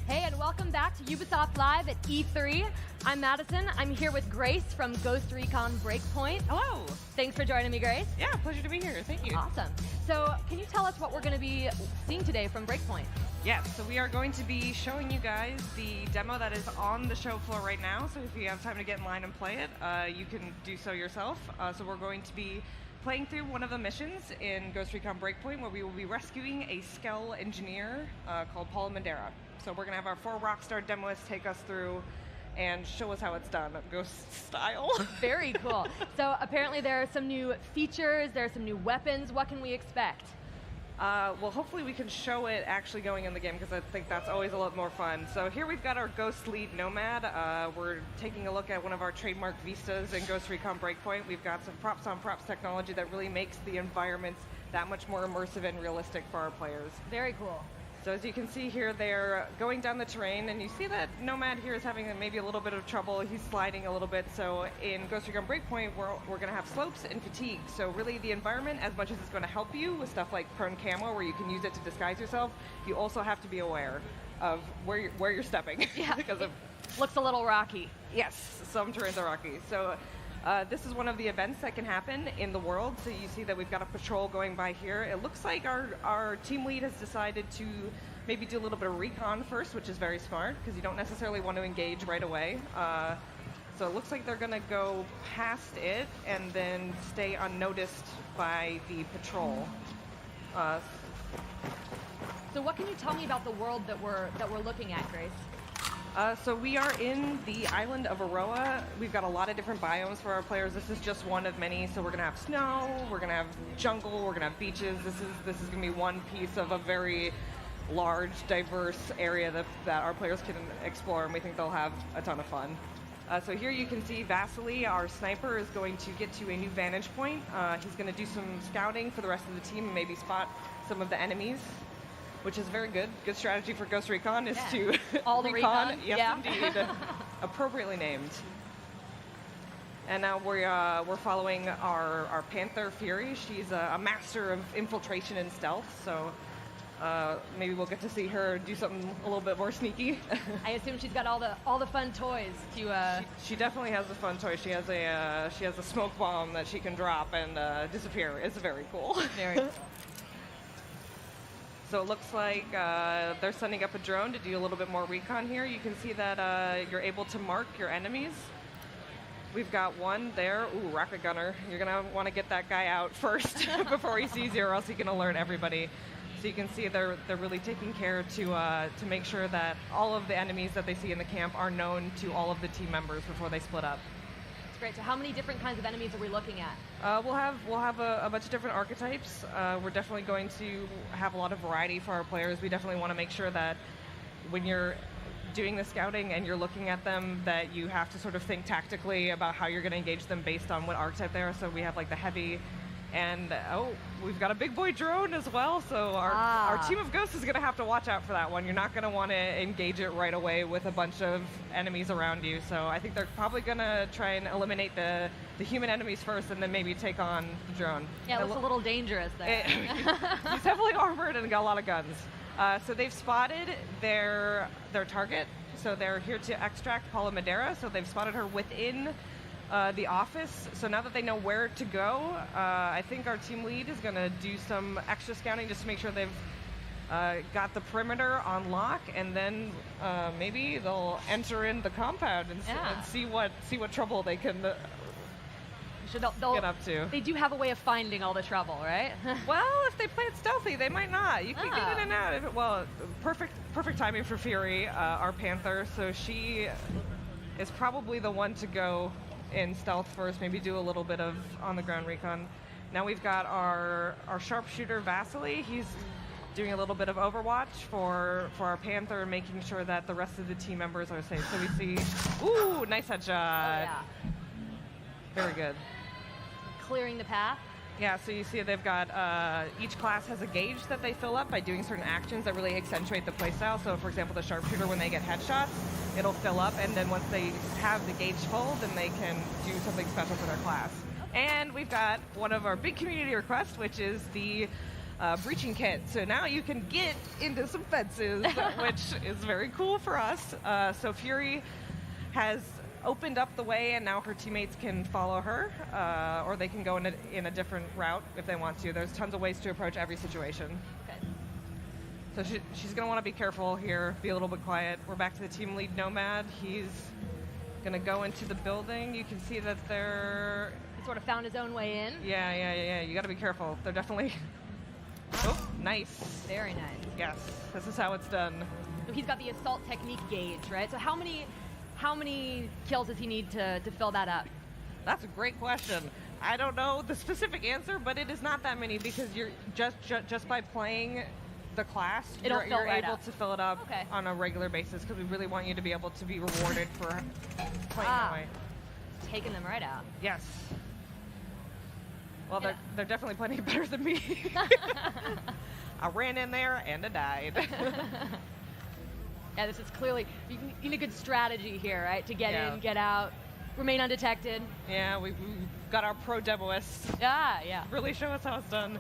Hey, and welcome back to Ubisoft Live at E3. I'm Madison. I'm here with Grace from Recon Breakpoint. Hello. Thanks for joining me, Grace. Yeah, pleasure to be here. Thank you. Awesome. So, can you tell us what we're going to be seeing today from Breakpoint? Yes, so we are going to be showing you guys the demo that is on the show floor right now. So if you have time to get in line and play it, you can do so yourself. So we're going to be playing through one of the missions in Recon Breakpoint where we will be rescuing a Skell engineer called Paula Madera. So we're going to have our 4 Rockstar demoists take us through and show us how it's done, Ghost style. Very cool. So apparently there are some new features, there are some new weapons. What can we expect? Well, hopefully we can show it actually going in the game, because I think that's always a lot more fun. So here we've got our Ghost lead, Nomad. We're taking a look at one of our trademark vistas in Recon Breakpoint. We've got some props-on-props technology that really makes the environments that much more immersive and realistic for our players. Very cool. So as you can see here, they're going down the terrain, and you see that Nomad here is having maybe a little bit of trouble. He's sliding a little bit. So in Recon Breakpoint, we're going to have slopes and fatigue. So really the environment, as much as it's going to help you with stuff like prone camo, where you can use it to disguise yourself, you also have to be aware of where you're stepping. Yeah, because it looks a little rocky. Yes, some terrains are rocky. So this is one of the events that can happen in the world. So you see that we've got a patrol going by here. It looks like our team lead has decided to maybe do a little bit of recon first, which is very smart, because you don't necessarily want to engage right away. So it looks like they're going to go past it and then stay unnoticed by the patrol. So what can you tell me about the world that we're looking at, Grace? So we are in the island of Auroa. We've got a lot of different biomes for our players. This is just one of many. So we're going to have snow, we're going to have jungle, we're going to have beaches. This is going to be one piece of a very large, diverse area that our players can explore, and we think they'll have a ton of fun. So here you can see Vasily, our sniper, is going to get to a new vantage point. He's going to do some scouting for the rest of the team and maybe spot some of the enemies, which is very good. Good strategy for Ghost Recon is to all the recon. Yes, yeah. Indeed. Appropriately named. And now we're following our Panther Fury. She's a master of infiltration and stealth, so maybe we'll get to see her do something a little bit more sneaky. I assume she's got all the fun toys to. She definitely has a fun toy. She has a smoke bomb that she can drop and disappear. It's very cool. Very. So it looks like they're sending up a drone to do a little bit more recon here. You can see that you're able to mark your enemies. We've got one there. Ooh, rocket gunner. You're going to want to get that guy out first before he sees you, or else he can alert everybody. So you can see they're really taking care to make sure that all of the enemies that they see in the camp are known to all of the team members before they split up. Great. So how many different kinds of enemies are we looking at? We'll have a bunch of different archetypes. We're definitely going to have a lot of variety for our players. We definitely want to make sure that when you're doing the scouting and you're looking at them, that you have to sort of think tactically about how you're going to engage them based on what archetype they are. So we have like the heavy, and we've got a big boy drone as well. So our team of ghosts is going to have to watch out for that one. You're not going to want to engage it right away with a bunch of enemies around you. So I think they're probably going to try and eliminate the human enemies first, and then maybe take on the drone. Yeah, it looks a little dangerous there. He's heavily armored and got a lot of guns. So they've spotted their target. So they're here to extract Paula Madera. So they've spotted her within the office. So now that they know where to go, I think our team lead is going to do some extra scouting just to make sure they've got the perimeter on lock, and then maybe they'll enter in the compound and see what trouble they can get up to. They do have a way of finding all the trouble, right? Well, if they play it stealthy, they might not. You can get in and out. Well, perfect timing for Fury, our Panther. So she is probably the one to go in stealth first, maybe do a little bit of on-the-ground recon. Now we've got our sharpshooter, Vasily. He's doing a little bit of overwatch for our Panther, making sure that the rest of the team members are safe. So we see, ooh, nice headshot. Oh, yeah. Very good. Clearing the path. Yeah, so you see they've got, each class has a gauge that they fill up by doing certain actions that really accentuate the playstyle. So for example, the sharpshooter, when they get headshots, it'll fill up, and then once they have the gauge full, then they can do something special for their class. And we've got one of our big community requests, which is the breaching kit. So now you can get into some fences, which is very cool for us. So Fury has opened up the way, and now her teammates can follow her, or they can go in a different route if they want to. There's tons of ways to approach every situation. Okay. So she's going to want to be careful here, be a little bit quiet. We're back to the team lead Nomad. He's going to go into the building. You can see that they're... He sort of found his own way in. Yeah. You got to be careful. They're definitely... Oh, nice. Very nice. Yes, this is how it's done. So he's got the assault technique gauge, right? So how many kills does he need to fill that up? That's a great question. I don't know the specific answer, but it is not that many because you're just by playing the class, you're able to fill it up on a regular basis because we really want you to be able to be rewarded for playing that way. Taking them right out. Yes. Well, they're definitely playing better than me. I ran in there and I died. Yeah, this is clearly, you need a good strategy here, right? To get in, get out, remain undetected. Yeah, we've got our pro demoists. Yeah. Really show us how it's done.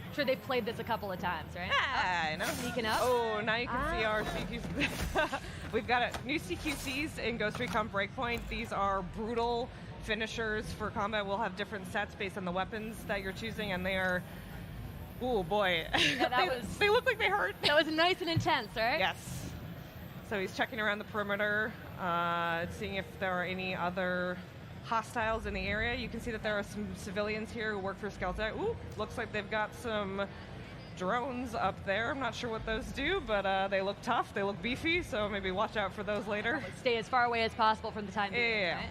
I'm sure they've played this a couple of times, right? Yeah, I know. Sneaking up. Oh, now you can see our CQCs. We've got new CQCs in Ghost Recon Breakpoint. These are brutal finishers for combat. We'll have different sets based on the weapons that you're choosing, and they are... Oh, boy. Yeah, they look like they hurt. That was nice and intense, right? Yes. So he's checking around the perimeter, seeing if there are any other hostiles in the area. You can see that there are some civilians here who work for Skell Tech. Ooh, looks like they've got some drones up there. I'm not sure what those do, but they look tough. They look beefy, so maybe watch out for those later. Stay as far away as possible from the time being. Yeah. Right?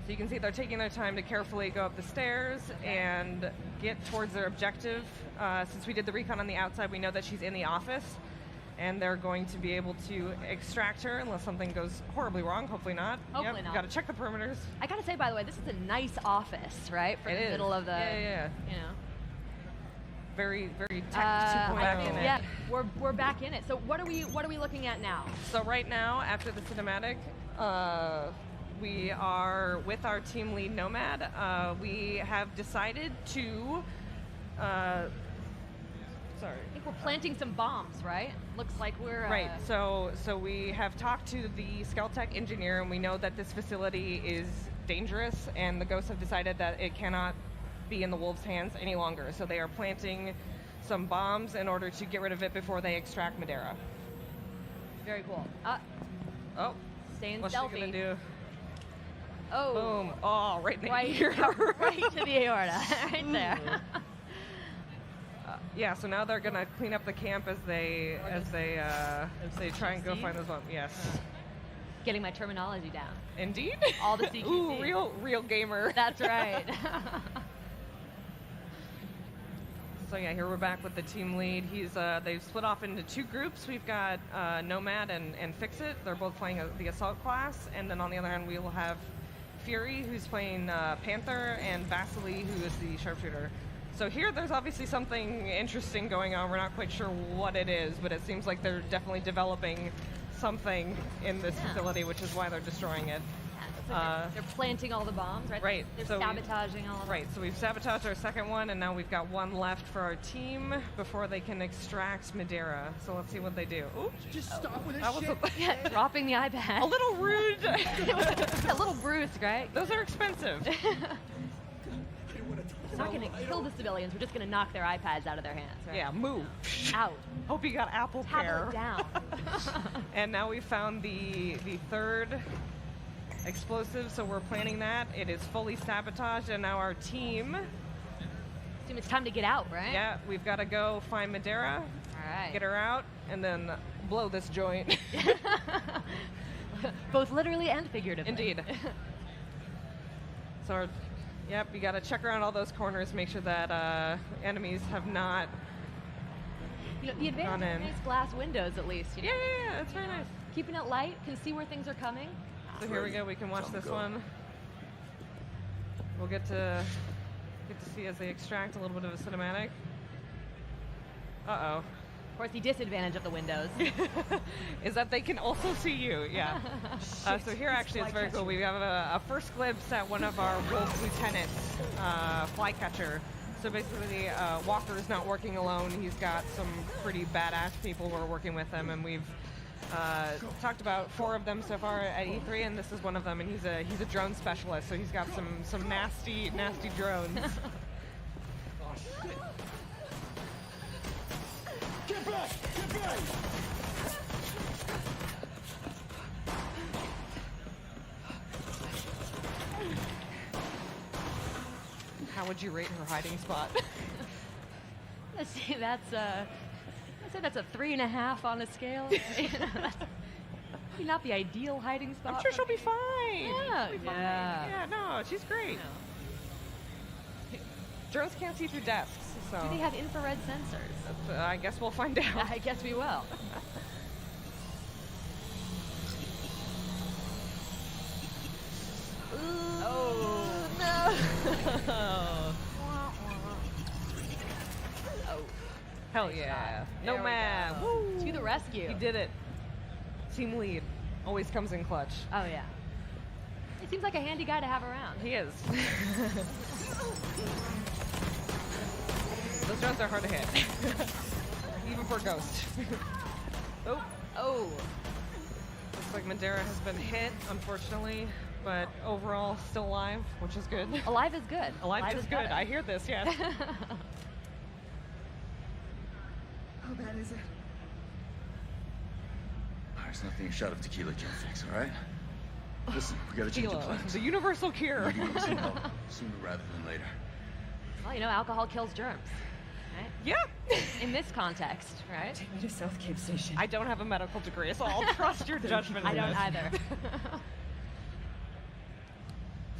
So you can see they're taking their time to carefully go up the stairs and get towards their objective. Since we did the recon on the outside, we know that she's in the office. And they're going to be able to extract her unless something goes horribly wrong. Hopefully not. Hopefully not. Got to check the perimeters. I gotta say, by the way, this is a nice office, right? For the middle of the, yeah. You know. Very, very tech 2.0 in it. Yeah, we're back in it. So what are we looking at now? So right now, after the cinematic, we are with our team lead Nomad. We have decided to. Sorry. I think we're planting some bombs, right? Looks like we're... Right, so we have talked to the Skell Tech engineer, and we know that this facility is dangerous, and the Ghosts have decided that it cannot be in the Wolves' hands any longer. So they are planting some bombs in order to get rid of it before they extract Madera. Very cool. Oh, staying what's stealthy. she gonna do? Oh. Boom. Oh, right in the ear. Right to the aorta, right there. Yeah, so now they're gonna clean up the camp as they try and go find those bombs. Yes. Getting my terminology down. Indeed. All the CQC. Ooh, real gamer. That's right. So yeah, here we're back with the team lead. They've split off into two groups. We've got Nomad and Fixit. They're both playing the assault class, and then on the other hand we will have Fury, who's playing Panther, and Vasily, who is the sharpshooter. So here, there's obviously something interesting going on. We're not quite sure what it is, but it seems like they're definitely developing something in this facility, which is why they're destroying it. Yeah, they're planting all the bombs, right? Right. They're sabotaging all of them. Right, so we've sabotaged our second one, and now we've got one left for our team before they can extract Madera. So let's see what they do. Ooh, just stop with this shit. Yeah, dropping the iPad. A little rude. A little brusque, right? Those are expensive. We're not going to kill the civilians. We're just going to knock their iPads out of their hands, right? Yeah, move. Out. Hope you got Apple Pear. Tablet down. And now we found the third explosive, so we're planning that. It is fully sabotaged, and now our team... Assume it's time to get out, right? Yeah, we've got to go find Madera, all right, get her out, and then blow this joint. Both literally and figuratively. Indeed. So, yep, you got to check around all those corners, make sure that enemies have not. You know, the advantage of nice glass windows, at least. You know? Yeah, it's very nice. Keeping it light, can see where things are coming. So here we go. We can watch this one. We'll get to see as they extract a little bit of a cinematic. Uh-oh. Of course, the disadvantage of the windows is that they can also see you. Yeah. So here actually it's very cool. We have a first glimpse at one of our Wolf lieutenants, Flycatcher. So basically, Walker is not working alone. He's got some pretty badass people who are working with him, and we've talked about 4 of them so far at E3, and this is one of them. And he's a drone specialist, so he's got some nasty drones. Oh shit! Get back! Get back! How would you rate her hiding spot? Let's see, I'd say that's a 3.5 on a scale. Maybe not the ideal hiding spot. I'm sure she'll be fine. Yeah, She'll be fine. Yeah, no, she's great. Drones can't see through desks, so Do they have infrared sensors? I guess we'll find out. I guess we will. Oh no! Oh, Hell yeah! There we Nomad! go. Woo! To the rescue. He did it. Team lead always comes in clutch. Oh yeah. He seems like a handy guy to have around. He is. Those drones are hard to hit, even for Ghost. Oh. Looks like Madera has been hit, unfortunately, but overall still alive, which is good. Alive is good. Alive is good. better. I hear this, yes. How bad is it? There's nothing a shot of tequila can't fix, all right? Listen, we gotta change the Tequila, plans. the universal cure. We need some help sooner rather than later. Well, you know, alcohol kills germs, right? Yeah. In this context, right? Take me to South Cape Station. I don't have a medical degree, so I'll trust your judgment. I on don't this. either.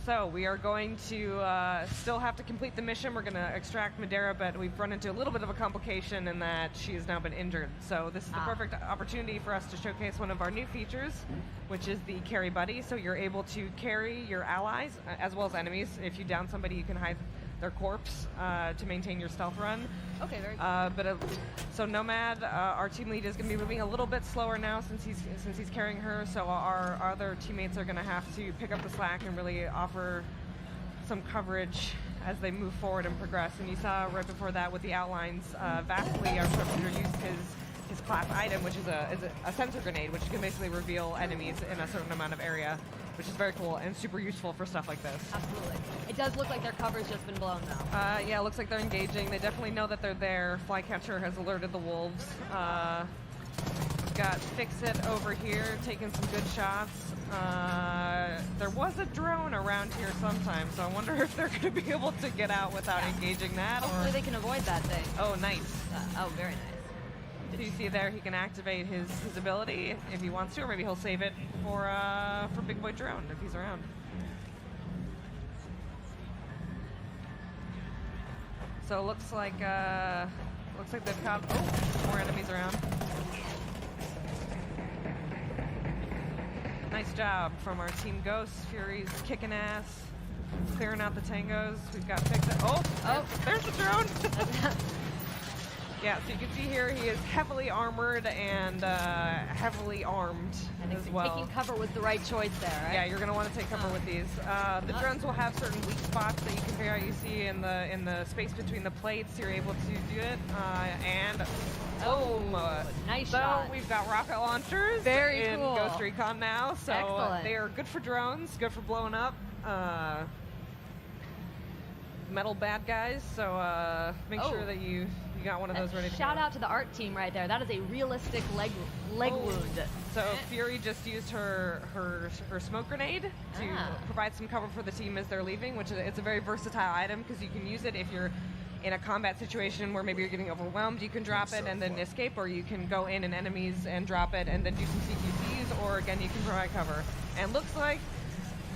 So we are going to still have to complete the mission. We're going to extract Madera, but we've run into a little bit of a complication in that she has now been injured. So this is the perfect opportunity for us to showcase one of our new features, which is the carry buddy. So you're able to carry your allies as well as enemies. If you down somebody, you can hide their corpse to maintain your stealth run. Okay, very good. So Nomad, our team lead, is going to be moving a little bit slower now since he's carrying her. So our other teammates are going to have to pick up the slack and really offer some coverage as they move forward and progress. And you saw right before that with the outlines, Vastly, our sharpshooter, used his class item, which is a sensor grenade, which can basically reveal enemies in a certain amount of area, which is very cool and super useful for stuff like this. Absolutely. It does look like their cover's just been blown, though. Yeah, it looks like they're engaging. They definitely know that they're there. Flycatcher has alerted the wolves. We've got Fix-It over here taking some good shots. There was a drone around here sometime, so I wonder if they're going to be able to get out without engaging that. Hopefully they can avoid that thing. Oh, nice. Oh, very nice. So you see there, he can activate his ability if he wants to, or maybe he'll save it for Big Boy Drone if he's around. So it looks like they've caught more enemies around. Nice job from our team Ghost. Fury's kicking ass, clearing out the tangos. We've got Fix-It. Oh, there's the drone. Yeah, so you can see here he is heavily armored and heavily armed as well. Taking cover was the right choice there, right? Yeah, you're going to want to take cover with these. The drones will have certain weak spots that you can figure out. You see in the space between the plates, you're able to do it. Nice so shot. we've got rocket launchers Very in cool. Ghost Recon now. So Excellent. they are good for drones, good for blowing up metal bad guys. So make sure that you got one of those ready to Shout go. out to the art team right there. That is a realistic leg wound. So Fury just used her smoke grenade to provide some cover for the team as they're leaving, which is it's a very versatile item because you can use it if you're in a combat situation where maybe you're getting overwhelmed. You can drop it and then escape, or you can go in and enemies and drop it and then do some CQCs, or again you can provide cover. And looks like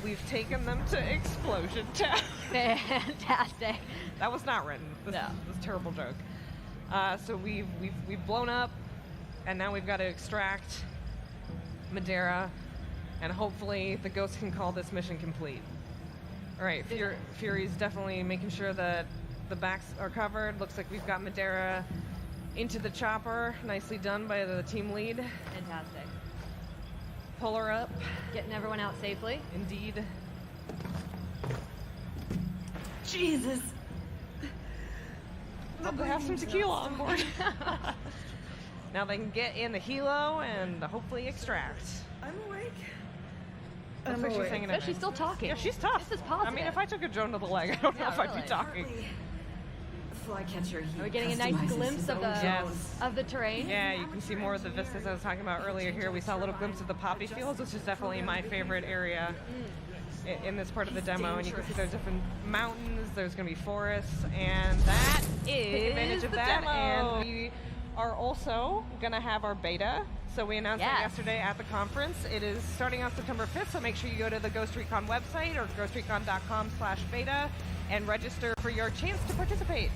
we've taken them to Explosion Town. Fantastic. That was not written. This is a terrible joke. So we've blown up, and now we've got to extract Madera, and hopefully the Ghost can call this mission complete. All right, Fury's definitely making sure that the backs are covered. Looks like we've got Madera into the chopper. Nicely done by the team lead. Fantastic. Pull her up. Getting everyone out safely. Indeed. Jesus. Hope they have some tequila on board. Now they can get in the helo and hopefully extract. I'm awake. Looks like she's hanging in But she's still talking. Yeah, she's tough. This is positive. I mean, if I took a drone to the leg, I don't know Yeah, if I'd really. be talking. Flycatcher. Are we getting a nice glimpse of the Yes. of the terrain? Yeah, you can see more of the vistas I was talking about earlier here. We saw a little glimpse of the poppy fields, which is definitely my favorite area in this part of the demo. And you can see there's different mountains, there's going to be forests, and that is advantage of the that. demo. And we are also going to have our beta. So we announced that yesterday at the conference. It is starting on September 5th, so make sure you go to the Ghost Recon website or ghostrecon.com/beta and register for your chance to participate.